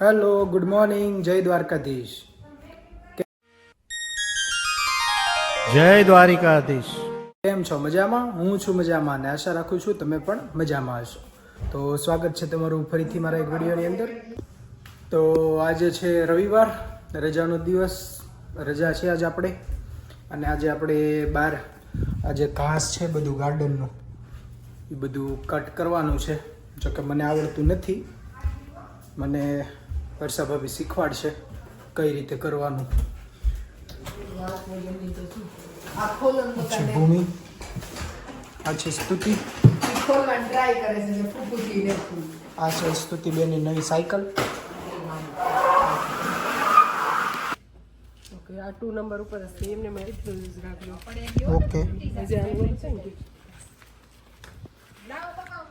Hello, good morning, જય દ્વારકાધીશ. જય દ્વારિકાધીશ. કેમ છો? મજામાં? હું છું મજામાં અને આશા રાખું છું તમે પણ મજામાં હશો. તો સ્વાગત છે તમારું ફરીથી મારા એક વિડીયોની અંદર. તો આજે છે રવિવાર, રજાનો દિવસ, રજા છે આજે આપણે. અને આજે આપણે બહાર આજે ઘાસ છે બધું ગાર્ડનનું એ બધું કટ કરવાનું છે. જોકે મને આવડતું નથી, મને વર્ષા ભાભી શીખવાડશે કઈ રીતે કરવાનું. છે ભૂમિ, આ છે સ્તુતિ, આ છે સ્તુતિબેનની નવી સાયકલ. આ 2 નંબર ઉપર હશે એમને મેં એટલું યુઝ રાખ્યો. ઓકે, હજી આનું ઓલું છે ને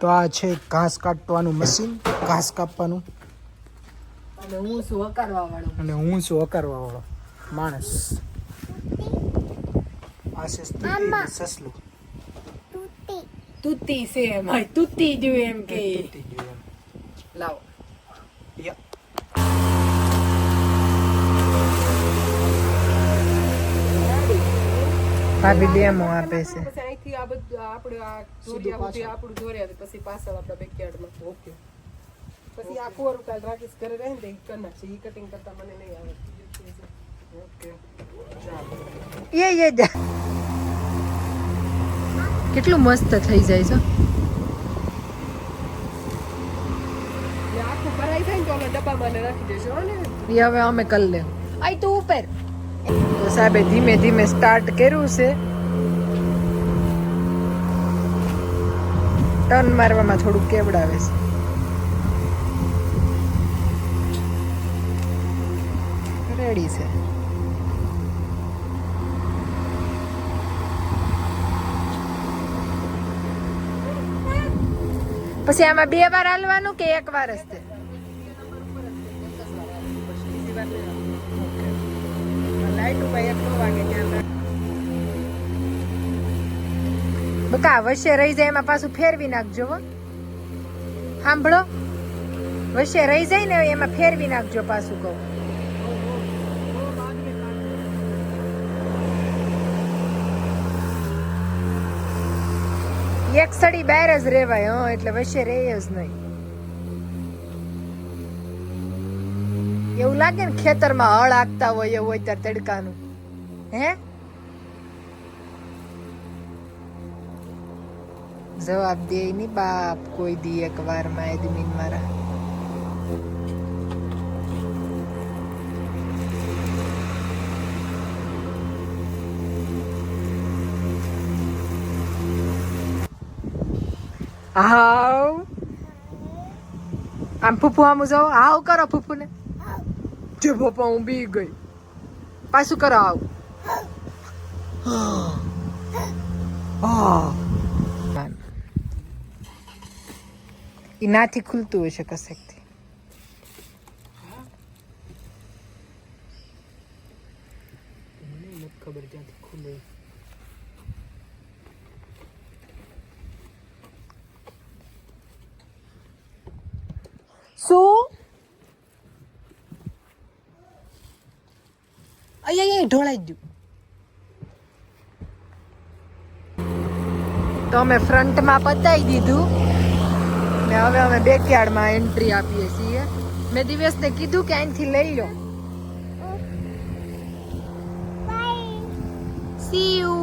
તો આ છે ઘાસ કાટવાનું મશીન, ઘાસ કાપવાનું. અને હું શું હકારવા વાળો. અને હું છું હકારવા વાળો માણસ. આ છે સ્તુતિ સસલું. તુતી છે ભાઈ, તુતી જોઈ એમ કે તૂટી ગયું એમ. લાવો. યા. ભાભી ડેમો આપે છે. પછી અહીંથી આ બધું આપણે આ દોરિયા ઉઠી આપણું દોર્યા પછી પાછળ આપણા બેકયાર્ડમાં. ઓકે, પછી આ કોરું કાલ રાખીશ ઘરે રહે ને તો ઈ કરી નાખશે. ઈ કટિંગ કરતા મને નહીં આવડતું. ઓકે. એ જા કેટલું મસ્ત થઈ જાય છે. એ આખું ભરાઈ જાય ને તો ઓલા ડબ્બામાં ને રાખી દેજો હો ને. એ હવે અમે કરી લે. આઈ તું ઉપર. તો સાહેબે ધીમે ધીમે સ્ટાર્ટ કર્યું છે. ટર્ન મારવામાં થોડું કેવડાવે છે. રેડી છે. પછી આમાં 2 વાર હાલવાનું કે 1 વાર જ તે? લાઈટ ઉપર એટલો વાગે ત્યાં બકા વચ્ચે રહી જાય એમાં પાછું ફેરવી નાખજો હો. સાંભળો, વચ્ચે રહી જાય ને એમાં ફેરવી નાખજો પાછું કહું. એક સડી બહાર જ રેવાય હો, એટલે વચ્ચે રહે જ નહીં. એવું લાગે ને ખેતરમાં હળ આખતા હોય એવું હોય ત્યારે તડકાનું. હે જવાબ દે ની બાપ કોઈ દી 1 વારમાં એડમિન મારા. હાવ આમ ફૂફુ આમ જાઓ. હાવ કરો ફૂફુ ને. જે પપ્પા હું બી ગઈ. પાછું કરો આવ. ઈ નાથી ખુલતું હશે કશેકથી. મને નથી ખબર ક્યાંથી ખુલે. શું અહીંયા ઢોળાઈ ગયું. તો અમે ફ્રન્ટમાં પતાવી દીધું ને હવે અમે બેકયાર્ડમાં એન્ટ્રી આપીએ છીએ. મેં દિવસને કીધું કે અહીંથી લઈ લો. C you.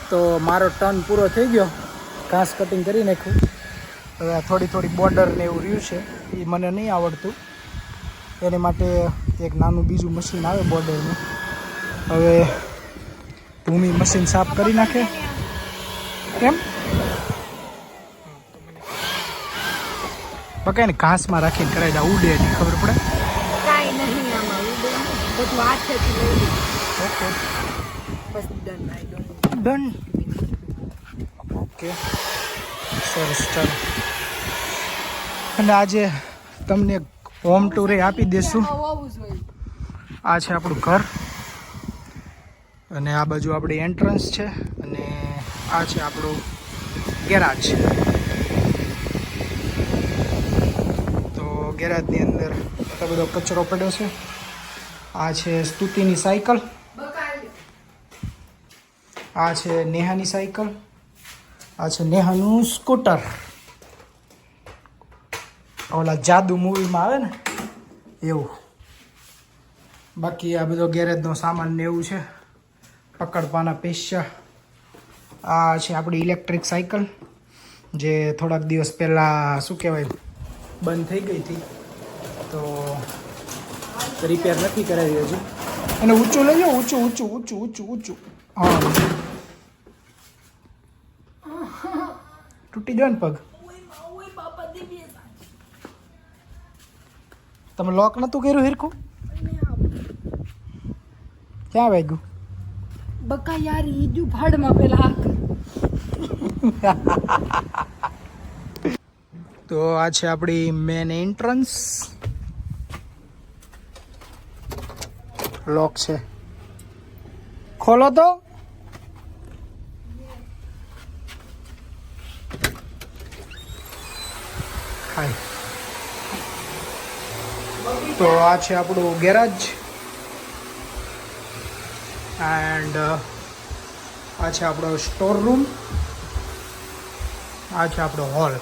તો મારો ટર્ન પૂરો થઈ ગયો, ઘાસ કટિંગ કરી નાખ્યું. હવે આ થોડી બોર્ડર ને એવું રહ્યું છે, એ મને નહીં આવડતું. એને માટે એક નાનું બીજું મશીન આવે બોર્ડરનું. હવે ભૂમિ મશીન સાફ કરી નાખે. કેમ બકાય ને ઘાસમાં રાખીને કરાવી દે, ઉડે નહીં ખબર પડે. કાંઈ નહીં આમાં બધું હાથેથી લઈ લીધું. Okay, bus done. I don't done. Okay, સરસ, ચાલો. અને આજે તમને હોમ ટૂર આપી દેશું. હોવું જોઈએ. આ છે આપણું ઘર અને આ બાજુ આપણી એન્ટ્રન્સ છે અને આ છે આપણું ગેરાજ. ગેરેજની અંદર એટલો બધો કચરો પડ્યો છે. આ છે સ્તુતિની સાયકલ, આ છે નેહાની સાયકલ, આ છે નેહાનું સ્કૂટર. ઓલા જાદુ મૂવીમાં આવે ને એવું. બાકી આ બધો ગેરેજનો સામાન ને એવું છે. પકડવાના પૈસા. આ છે આપણી ઇલેક્ટ્રિક સાયકલ જે થોડાક દિવસ પહેલાં શું કહેવાય બંધ થઈ ગઈ હતી, તો રિપેર નથી કરાવી હજુ. અને ઊંચું લઈ જાઓ, ઊંચું ઊંચું ઊંચું ઊંચું ઊંચું. હા, તૂટી ગયો ને પગ. તમે લોક નતું કર્યું હિરખું? ક્યાં વાગ્યું? બકા યાર ઈજુ ભાડમાં પેલા તો આ છે આપણી મેન એન્ટ્રન્સ. લોક છે, ખોલો તો. હાય. તો આ છે આપણું ગેરેજ એન્ડ આ છે આપણો સ્ટોર રૂમ, આ છે આપણો હોલ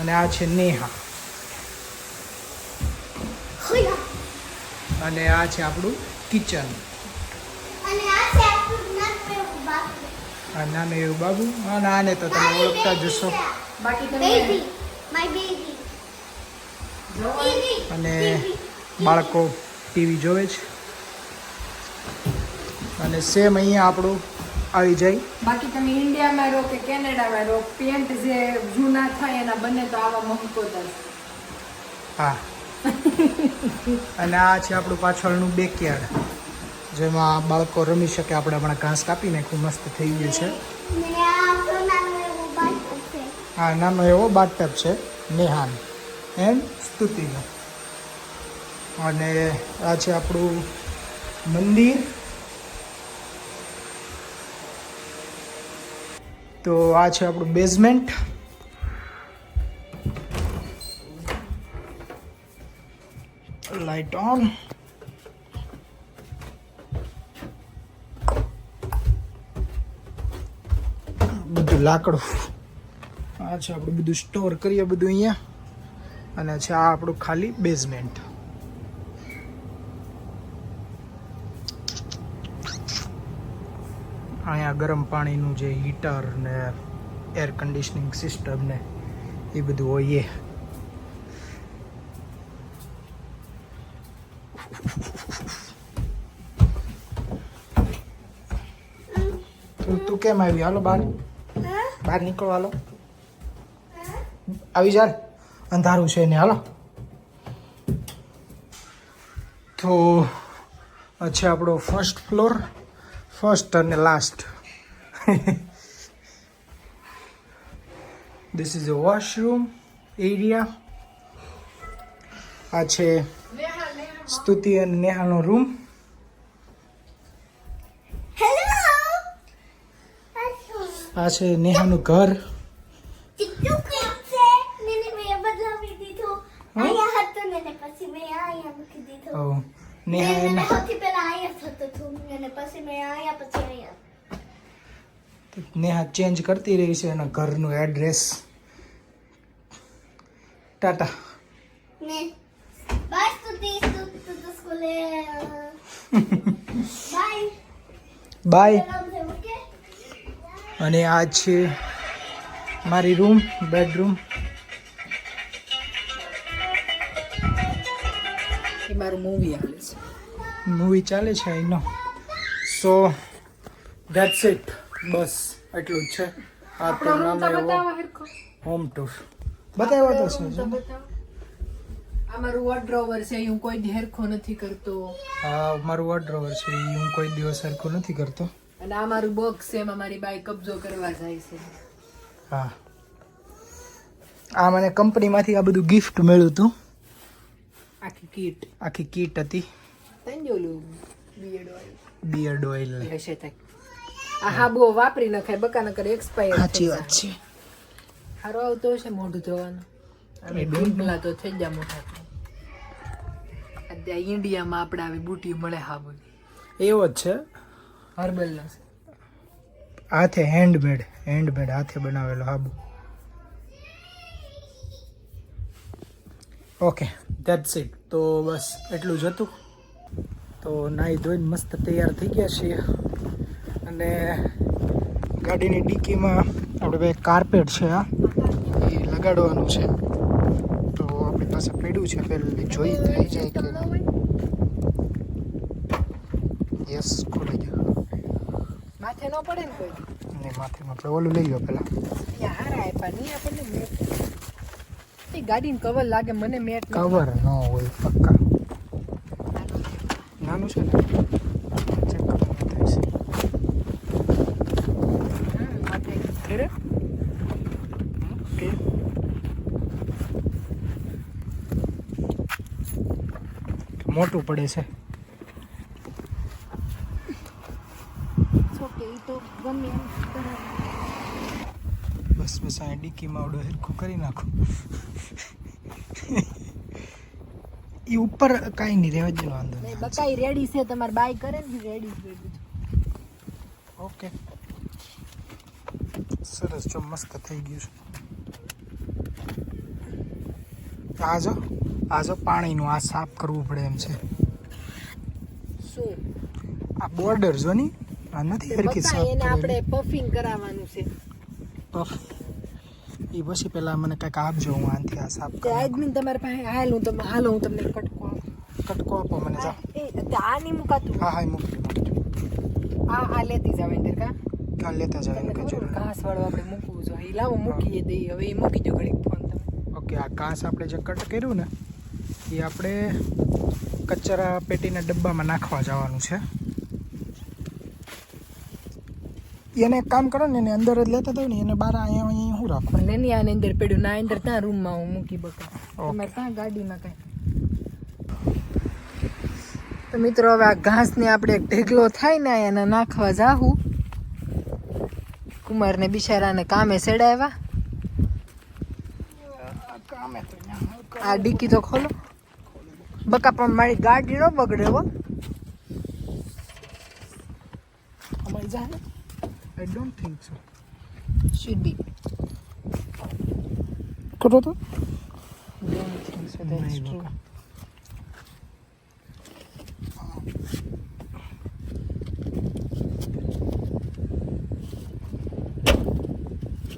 અને આ છે નેહા અને આ છે આપણું કિચન. આ નાનું એવું બાબુ. અને આને તો તમે ઓળખતા જશો. બાકી અને બાળકો ટીવી જોવે છે. અને સેમ અહીંયા આપણું આવી જાય. બાકી તમે ઇન્ડિયામાં રહો કે કેનેડામાં રહો, પેન્ટ જે જૂના થાય એના બંને તો આવા મહત્વદર. હા. અને આ છે આપણું પાછળનું બેકયાર્ડ જેમાં બાળકો રમી શકે. આપણે હમણાં ઘાસ કાપી નાખ્યું, મસ્ત થઈ ગયું છે. હા, નાનો એવો બાથટબ છે નેહાન એન્ડ સ્તુતિનો. અને આ છે આપણું મંદિર. તો આ છે આપણું બેઝમેન્ટ. Light on. બધું લાકડું. આ છે આપણે બધું સ્ટોર કરીએ બધું અહીંયા. અને છે આ આપણું ખાલી બેઝમેન્ટ. અહીંયા ગરમ પાણીનું જે હીટર ને એર કન્ડિશનિંગ સિસ્ટમ ને એ બધું હોય. તું કેમ આવી? હાલો બહાર, બહાર નીકળો. હાલો આવી જા, અંધારું છે ને. હાલો. તો અચ્છા આપણો ફર્સ્ટ ફ્લોર, ફર્સ્ટ અને last. This is a washroom area. આ છે સ્તુતિ અને નેહાનો રૂમ. આ છે નેહાનું ઘર. નેહા ચેન્જ કરતી રહી છે એના ઘરનું એડ્રેસ. ટાટા. બાય. અને આ છે મારી રૂમ, બેડરૂમ. એ મારું મૂવી આવે છે. મૂવી ચાલે છે એનો. સો ધેટ્સ ઇટ. બસ એટલું જ છે. આ તો નાનો એવો હોમ ટૂર બતાવ્યો તો છે. અમારું વોર્ડરોબર છે, હું કોઈ દી હરખો નથી કરતો. હા, મારું વોર્ડરોબર છે, હું કોઈ દિવસ સરખું નથી કરતો. અને આ મારું બોક્સ છે, એમાં મારી બાઈ કબજો કરવા જાય છે. હા, આ મને કંપનીમાંથી આ બધું ગિફ્ટ મળ્યું હતું. આખી કીટ હતી. બિયર્ડ ઓઇલ હશે થાય. આ હા બહુ વાપરી નખાય, બકા નકર એક્સપાયર. સાચી વાત છે. સારો આવતો હશે મોઢું ધોવાનું. અમે ડુંગલા તો થઈ ગયા મોટા અત્યારે ઇન્ડિયામાં આપણે આવી બુટી મળે હાબુની એવો જ છે હર્બલનો છે હાથે હેન્ડમેડ હાથે બનાવેલો હાબુ. Okay that's it. તો બસ એટલું જ હતું. તો નાહી ધોઈને મસ્ત તૈયાર થઈ ગયા છીએ અને ગાડીની ડીકીમાં આપણે ભાઈ કાર્પેટ છે આ એ લગાડવાનું છે. તો આપણી પાસે પડ્યું છે, પહેલું જોઈ થઈ જાય કે યસ ખોલી ગયું. માથે ન પડે ને કોઈ ને માથે આપણે ઓલું લઈ લો પહેલાં. હારા આપ્યા નહીં આપણને મેટ એ ગાડીને કવર લાગે મને મેટ કવર ન હોય પક્કા. નાનું છે ને ચેક કરવાનું થાય છે. ઓકે મોટું પડે છે. બસ બસ આ ડીકીમાં આવડો હેરખું કરી નાખું. એ ઉપર કાંઈ નહીં રહેવા જ વાંધો નહીં. બકાઈ રેડી છે તમારે બાય કરે ને રેડી છે. ઓકે સરસ જો મસ્ત થઈ ગયું છે. આ જો પાણીનું આ સાફ કરવું પડે એમ છે. શું આ બોર્ડર જો ની આ નથી હરખી બકાઈ સાફ એને આપણે કરેલી. પફિંગ કરાવવાનું છે એ પછી પહેલા મને કંઈક આપજો, હું આનાથી આ સાફ તે કરી આજમી તમારી પાસે હાલ હું તમને કટકો આપું. કટકો આપો મને. જા આ નહીં મુકાતું હા હા મૂકી આ લેતી જાવ અંદર કા કાલ લેતા જાવ એને કઈ જરૂર ઘાસ વાળું આપણે મૂકવું જોઈએ. લાવો મૂકીએ દઈએ હવે એ મૂકી દો ઘડીક ફોન તમે. ઓકે આ ઘાસ આપણે જે કટ કર્યું ને એ આપણે કચરા પેટીના ડબ્બામાં નાખવા જવાનું છે. એને એક કામ કરો ને એને અંદર જ લેતા દઉં ને એને બહાર અહીંયા શું રાખો. ભલે નહીં આને અંદર પડ્યું ના અંદર ત્યાં રૂમમાં હું મૂકી બકા ઓકે. તમારે ત્યાં ગાડીમાં કાંઈ. તો મિત્રો હવે આ ઘાસને આપણે એક ઢેગલો થાય ને એને નાખવા જાહું. કુમારને બિચારાને કામે સેડાવ્યા. આ ડીકી તો ખોલો બકા પણ મારી ગાડી ન બગડે હો. અમારી જાય I don't think so. should be કરો તો don't think so that's નહીં true. બકા.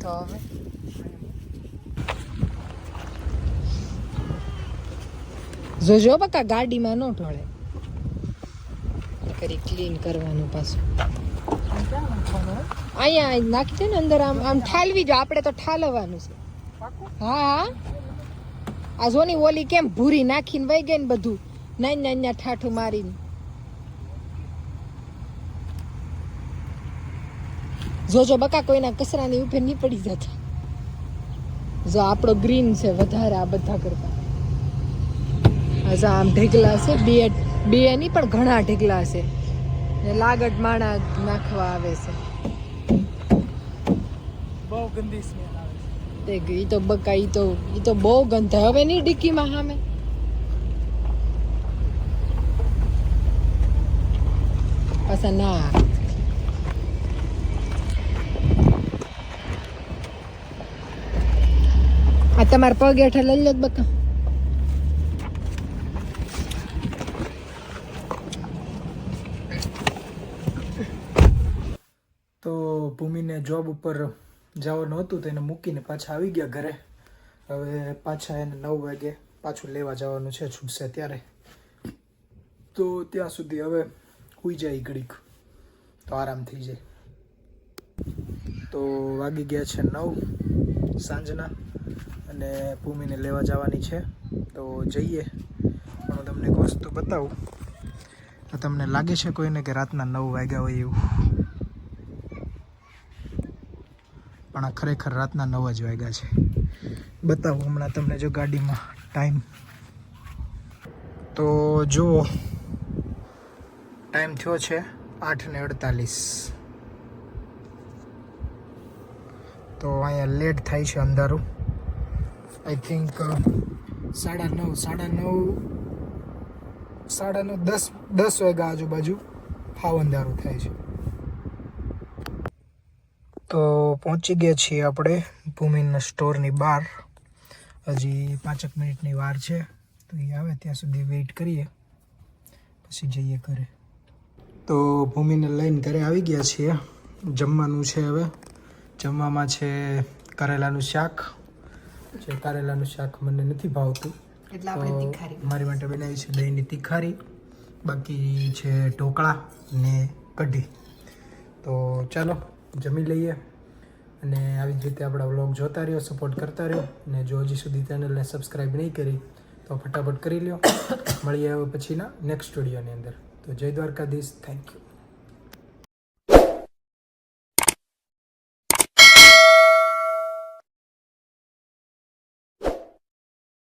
તો હવે જોજો બકા ગાડીમાં ન ઢોળે કરી ક્લીન કરવાનું પાછું. અહીંયા નાખી દે ને અંદર આમ આમ ઠાલવી જો આપણે તો ઠાલવવાનું છે. હા હા આ જોની ઓલી કેમ ભૂરી નાખીને વહી ગઈ ને બધું નાઈ ઠાઠું મારીને. જોજો બકા કોઈના કચરાની ઉપર નહીં પડી જતા. જો આપણો ગ્રીન છે વધારે આ બધા કરતા. આમ ઢેગલા છે બે નહીં પણ ઘણા ઢેગલા છે ને લાગડ માણા નાખવા આવે છે. બહુ ગંદી સ્મેલ આવે છે. ઈ તો બકા ઈ તો બહુ ગંધ હવે નહીં ડિક્કીમાં સામે. પાછા ના આ તમારા પગ હેઠળ લઈ લો બકા. તો ભૂમિને જોબ ઉપર જવાનું હતું તો એને મૂકીને પાછા આવી ગયા ઘરે. હવે પાછા એને 9 વાગે પાછું લેવા જવાનું છે, છૂટશે ત્યારે. તો ત્યાં સુધી હવે સૂઈ જાય ઘડીક તો આરામ થઈ જાય. તો વાગી ગયા છે 9 સાંજના અને ભૂમિને લેવા જવાની છે. તો જઈએ. પણ હું તમને એક વસ્તુ બતાવું. તો તમને લાગે છે કોઈને કે રાતના 9 વાગ્યા હોય એવું, પણ આ ખરેખર રાતના 9 જ વાગ્યા છે. બતાવું હમણાં તમને જો ગાડીમાં ટાઈમ. તો જુઓ ટાઈમ થયો છે 8:48. તો અહીંયા લેટ થાય છે અંધારું. આઈ થિંક 9:30 10 વાગ્યા આજુબાજુ હાવ અંધારું થાય છે. તો પહોંચી ગયા છીએ આપણે ભૂમિના સ્ટોરની બહાર. હજી 5 મિનિટની વાર છે, તો એ આવે ત્યાં સુધી વેઇટ કરીએ, પછી જઈએ ઘરે. તો ભૂમિને લઈને ઘરે આવી ગયા છીએ. જમવાનું છે હવે. જમવામાં છે કારેલાનું શાક. જે કારેલાનું શાક મને નથી ભાવતું, એટલે તો મારી માટે બનાવી છે દહીંની તીખારી. બાકી છે ઢોકળા ને કઢી. તો ચાલો જમી લઈએ, અને આવી જ રીતે આપણા વ્લોગ જોતા રહ્યો, સપોર્ટ કરતા રહ્યો. અને જો હજી સુધી ચેનલને સબસ્ક્રાઈબ નહીં કરી તો ફટાફટ કરી લ્યો. મળીએ હવે પછીના નેક્સ્ટ વિડીયોની અંદર. તો જય દ્વારકાધીશ. Thank you.